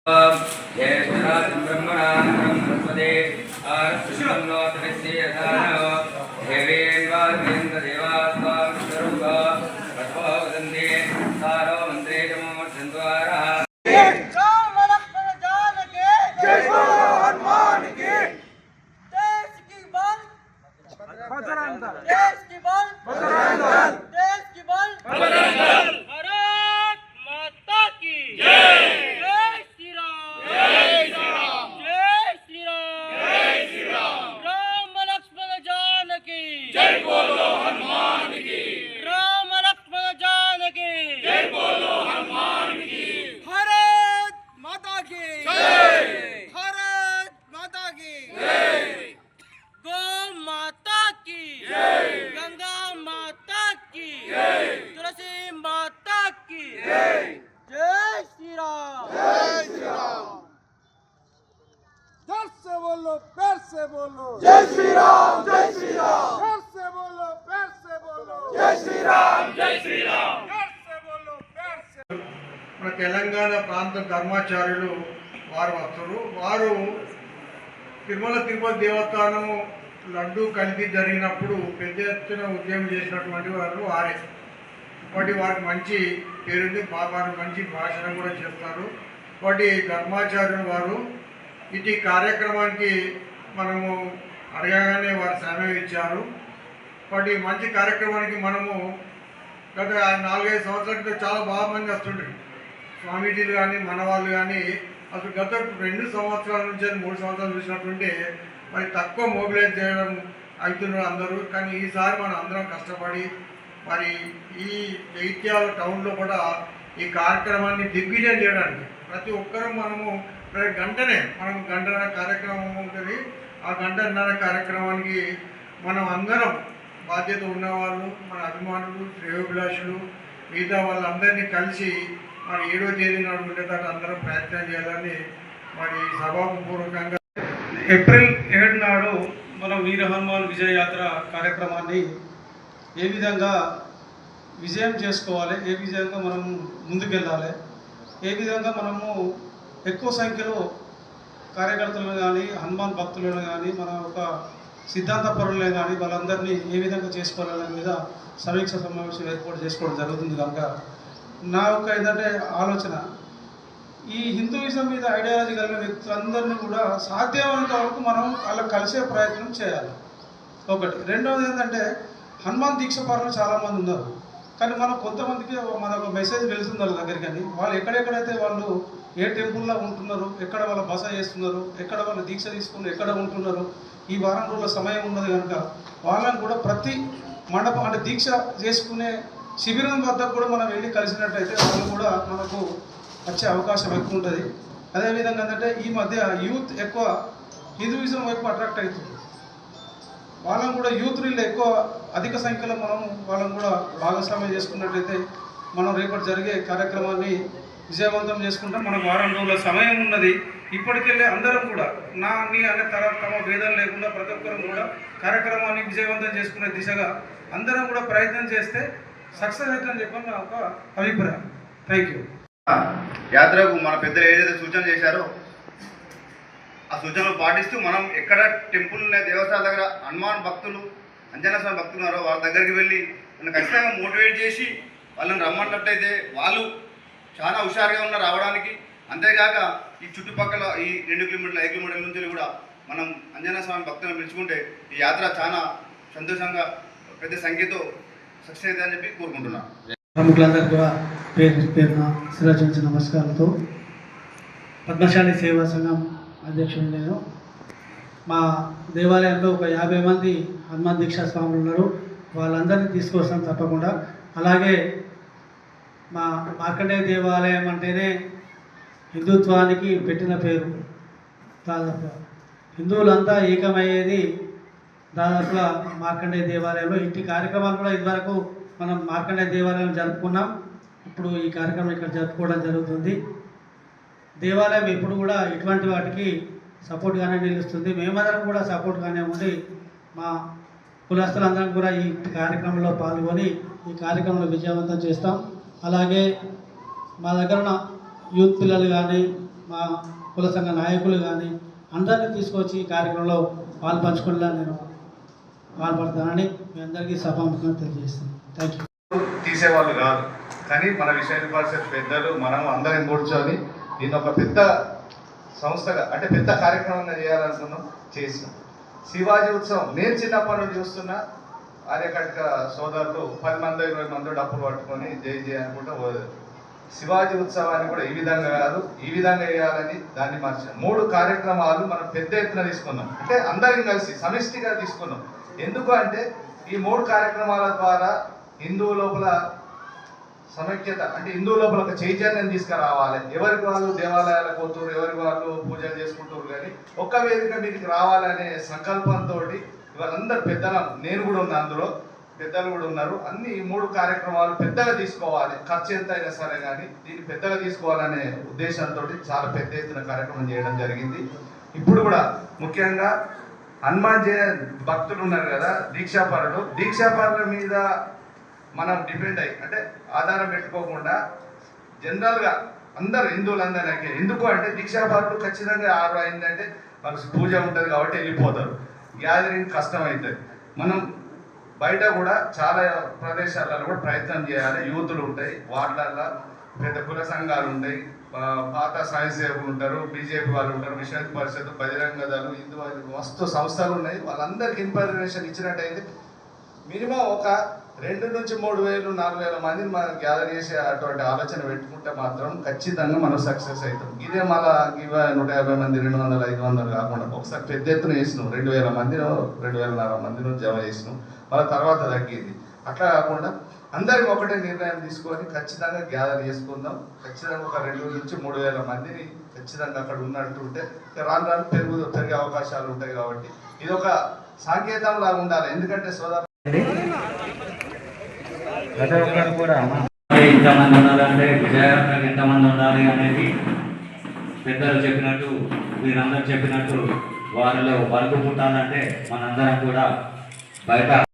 ज्येष्ठराजं ब्रह्मणां ब्रह्मस्पदे आर्षिषन्नो तमस्येधानो देवेन्वाद्यन्तदेवास्वां स्वरूप तत्त्वो वदन्ति सारो मन्त्रे चमोर्धन्द्वारः पैर से बोलो जय श्री राम जय श्री राम। पैर से बोलो जय श्री राम जय श्री राम। पैर से बोलो पैर से। మన తెలంగాణ ప్రాంత ధర్మాచార్యులు వారు వస్తారు. వారు తిరుమల తిరుపతి దేవస్థానము లడ్డు కలిపి జరిగినప్పుడు పెద్ద ఎత్తున ఉద్యమం చేసినటువంటి వారు వారే. వాటి వారికి మంచి పేరుంది, వారు మంచి భాషను కూడా చేస్తారు. వాటి ధర్మాచార్యులు వారు ఇటు కార్యక్రమానికి మనము అడగగానే వారు సమయం ఇచ్చారు. వాటి మంచి కార్యక్రమానికి మనము గత 4-5 సంవత్సరాల క్రితం చాలా బాగా మంది వస్తుంటారు. స్వామీజీలు కానీ మన వాళ్ళు కానీ అసలు గత 2 సంవత్సరాల నుంచి 3 సంవత్సరాలు చూసినట్టుంటే మరి తక్కువ మొబిలైజ్ చేయడం అవుతున్నారు అందరూ. కానీ ఈసారి మనం అందరం కష్టపడి మరి ఈ జైత్యాల టౌన్లో కూడా ఈ కార్యక్రమాన్ని దిగ్విజయం చేయడానికి ప్రతి ఒక్కరూ మనము గంటనే మనం గంటన్నర కార్యక్రమం ఉంటుంది. ఆ గంటన్నర కార్యక్రమానికి మనం అందరం బాధ్యత ఉన్నవాళ్ళు, మన అభిమానులు, శ్రేయోభిలాషులు, మిగతా వాళ్ళందరినీ కలిసి మరి 7వ తేదీ నాడు ఉండేదాకా అందరం ప్రయత్నం చేయాలని మరి సభాపూర్వకంగా ఏప్రిల్ 7 నాడు మనం వీర హనుమాన్ విజయయాత్ర కార్యక్రమాన్ని ఏ విధంగా విజయం చేసుకోవాలి, ఏ విధంగా మనం ముందుకెళ్ళాలి, ఏ విధంగా మనము ఎక్కువ సంఖ్యలో కార్యకర్తలను కానీ హనుమాన్ భక్తులను కానీ మన ఒక సిద్ధాంత పరులను కానీ వాళ్ళందరినీ ఏ విధంగా చేసుకోవాలనే మీద సమీక్ష సమావేశం ఏర్పాటు చేసుకోవడం జరుగుతుంది. కనుక నా యొక్క ఏంటంటే ఆలోచన ఈ హిందూయిజం మీద ఐడియాలజీ కలిగిన వ్యక్తులందరినీ కూడా సాధ్యమైనంత వరకు మనం వాళ్ళకి కలిసే ప్రయత్నం చేయాలి. ఒకటి. రెండవది ఏంటంటే హనుమాన్ దీక్ష పరులు చాలామంది ఉన్నారు. కానీ మనం కొంతమందికి మన ఒక మెసేజ్ వెళ్తుంది వాళ్ళ దగ్గరికి. కానీ వాళ్ళు ఎక్కడెక్కడైతే వాళ్ళు ఏ టెంపుల్లో ఉంటున్నారు, ఎక్కడ వాళ్ళ బస చేస్తున్నారు, ఎక్కడ వాళ్ళు దీక్ష తీసుకున్నారు, ఎక్కడ ఉంటున్నారు, ఈ వారం రోజుల సమయం ఉన్నది కనుక వాళ్ళని కూడా ప్రతి మండపం అంటే దీక్ష చేసుకునే శిబిరం వద్ద కూడా మనం వెళ్ళి కలిసినట్టయితే వాళ్ళు కూడా మనకు వచ్చే అవకాశం ఎక్కువ ఉంటుంది. అదేవిధంగా ఏంటంటే ఈ మధ్య యూత్ ఎక్కువ హిందూయిజం వైపు అట్రాక్ట్ అవుతుంది. వాళ్ళని కూడా యూత్ని ఎక్కువ అధిక సంఖ్యలో మనం వాళ్ళని కూడా భాగస్వామ్యం చేసుకున్నట్టయితే మనం రేపటి జరిగే కార్యక్రమాన్ని విజయవంతం చేసుకుంటాం. మనకు వారం రోజుల సమయం ఉన్నది. ఇప్పటికెళ్ళి అందరం కూడా నీ అనే తమ భేదం లేకుండా ప్రతి ఒక్కరం కూడా కార్యక్రమాన్ని విజయవంతం చేసుకునే దిశగా అందరం కూడా ప్రయత్నం చేస్తే సక్సెస్ అవుతుందని చెప్పని నా ఒక అభిప్రాయం. Thank you. యాత్రకు మన పెద్దలు ఏదైతే సూచన చేశారో ఆ సూచనలు పాటిస్తూ మనం ఎక్కడ టెంపుల్ దేవస్థానాల దగ్గర హనుమాన్ భక్తులు, అంజనా స్వామి భక్తులు ఉన్నారో వాళ్ళ దగ్గరికి వెళ్ళి మనం ఖచ్చితంగా మోటివేట్ చేసి వాళ్ళని రమ్మన్నట్టయితే వాళ్ళు చాలా హుషారుగా ఉన్నారు రావడానికి. అంతేకాక ఈ చుట్టుపక్కల ఈ 2 కిలోమీటర్ల 5 కిలోమీటర్ల నుంచి కూడా మనం అంజనా స్వామి భక్తులను పిలుచుకుంటే ఈ యాత్ర చాలా సంతోషంగా పెద్ద సంఖ్యతో సక్సెస్ అవుతుందని చెప్పి కోరుకుంటున్నాను. ప్రముఖులందరూ కూడా పేరున శిరాచరించి నమస్కారాలతో పద్మశాలి సేవా సంఘం అధ్యక్షుడు నేను. మా దేవాలయంలో ఒక 50 మంది హనుమాన్ దీక్షా స్వాములు ఉన్నారు. వాళ్ళందరినీ తీసుకొస్తాం తప్పకుండా. అలాగే మా మార్కండేయ దేవాలయం అంటేనే హిందుత్వానికి పెట్టిన పేరు. దాదాపుగా హిందువులంతా ఏకమయ్యేది దాదాపుగా మార్కండేయ దేవాలయంలో. ఇంటి కార్యక్రమాలు కూడా ఇదివరకు మనం మార్కండేయ దేవాలయం జరుపుకున్నాం. ఇప్పుడు ఈ కార్యక్రమం ఇక్కడ జరుపుకోవడం జరుగుతుంది. దేవాలయం ఎప్పుడు కూడా ఇటువంటి వాటికి సపోర్ట్గానే నిలుస్తుంది. మేమందరం కూడా సపోర్ట్గానే ఉండి మా కులస్తులందరం కూడా ఈ కార్యక్రమంలో పాల్గొని ఈ కార్యక్రమంలో విజయవంతం చేస్తాం. అలాగే మా దగ్గర ఉన్న యూత్ పిల్లలు కానీ మా కుల సంఘ నాయకులు కానీ అందరినీ తీసుకొచ్చి ఈ కార్యక్రమంలో పాల్పంచుకునేలా నేను పాల్పడతానని మీ అందరికీ సభాముఖంగా తెలియజేస్తాను. Thank you. తీసేవాళ్ళు కాదు, కానీ మన విషయ పరిషత్ పెద్దలు మనం అందరం కూర్చొని దీన్ని ఒక పెద్ద సంస్థగా అంటే పెద్ద కార్యక్రమంగా చేయాలనుకున్నాం, చేసినాం. శివాజీ ఉత్సవం నేను చిన్నప్పటి నుండి చూస్తున్నా. ఆర్యకట్క సోదరులు 10 మంది 20 మంది డప్పులు పట్టుకొని జై జై అనుకుంటూ పోదు. శివాజీ ఉత్సవాన్ని కూడా ఈ విధంగా కాదు, ఈ విధంగా వేయాలని దాన్ని మార్చాం. 3 కార్యక్రమాలు మనం పెద్ద ఎత్తున తీసుకున్నాం, అంటే అందరం కలిసి సమిష్టిగా తీసుకున్నాం. ఎందుకు అంటే ఈ 3 కార్యక్రమాల ద్వారా హిందువు లోపల సమైక్యత, అంటే హిందువు లోపల ఒక చైతన్యం తీసుకురావాలి. ఎవరికి వాళ్ళు దేవాలయాలకు పోతున్నారు, ఎవరికి వాళ్ళు పూజలు చేసుకుంటారు, కానీ ఒక్క వేదిక మీదకి రావాలనే సంకల్పంతో ఇవాళందరూ పెద్దలు, నేను కూడా ఉన్నా అందులో, పెద్దలు కూడా ఉన్నారు. అన్ని ఈ 3 కార్యక్రమాలు పెద్దగా తీసుకోవాలి, ఖర్చు ఎంత అయినా సరే కానీ దీన్ని పెద్దగా తీసుకోవాలనే ఉద్దేశంతో చాలా పెద్ద ఎత్తున కార్యక్రమం చేయడం జరిగింది. ఇప్పుడు కూడా ముఖ్యంగా హనుమాన్ భక్తులు ఉన్నారు కదా, దీక్షాపరుల మీద మనం డిపెండ్ అయ్యి, అంటే ఆధారం పెట్టుకోకుండా జనరల్గా అందరు హిందువులందరికీ, ఎందుకు అంటే దీక్షాపరులు ఖచ్చితంగా 6 అయిందంటే మనకు పూజ ఉంటుంది కాబట్టి వెళ్ళిపోతారు, గ్యాదరింగ్ కష్టం అవుతుంది. మనం బయట కూడా చాలా ప్రదేశాలలో కూడా ప్రయత్నం చేయాలి. యూతులు ఉంటాయి, వార్డులలో పెద్ద కుల సంఘాలు ఉంటాయి, పాత సాయి సేవకులు ఉంటారు, బీజేపీ వాళ్ళు ఉంటారు, విశ్వ పరిషత్, బజరంగ దళం, హిందూ మస్తు సంస్థలు ఉన్నాయి. వాళ్ళందరికీ ఇన్ఫర్మేషన్ ఇచ్చినట్టయితే మినిమం ఒక 2 నుంచి 3 వేలు 4 వేల మందిని మనం గ్యాదర్ చేసే అటువంటి ఆలోచన పెట్టుకుంటే మాత్రం ఖచ్చితంగా మనం సక్సెస్ అవుతాం. ఇదే మళ్ళా 150 మంది 200 500 కాకుండా ఒకసారి పెద్ద ఎత్తున చేసినాం, 2000 మందినో 2000 మందినో జమ చేసినాం, మళ్ళీ తర్వాత తగ్గింది. అట్లా కాకుండా అందరికి ఒకటే నిర్ణయం తీసుకొని ఖచ్చితంగా గ్యాదర్ చేసుకుందాం. ఖచ్చితంగా ఒక 2 నుంచి 3 వేల మందిని ఖచ్చితంగా అక్కడ ఉన్నట్టుంటే రాను రాను పెరిగే అవకాశాలు ఉంటాయి. కాబట్టి ఇది ఒక సంకేతం లాగా ఉండాలి. ఎందుకంటే సోదరు ప్రతి ఒక్కరు కూడా ఇంతమంది ఉండాలంటే విజయవంతంగా ఎంతమంది ఉండాలి అనేది పెద్దలు చెప్పినట్టు, మీరందరూ చెప్పినట్టు వారిలో వరకు పుట్టాలంటే మనందరం కూడా బయట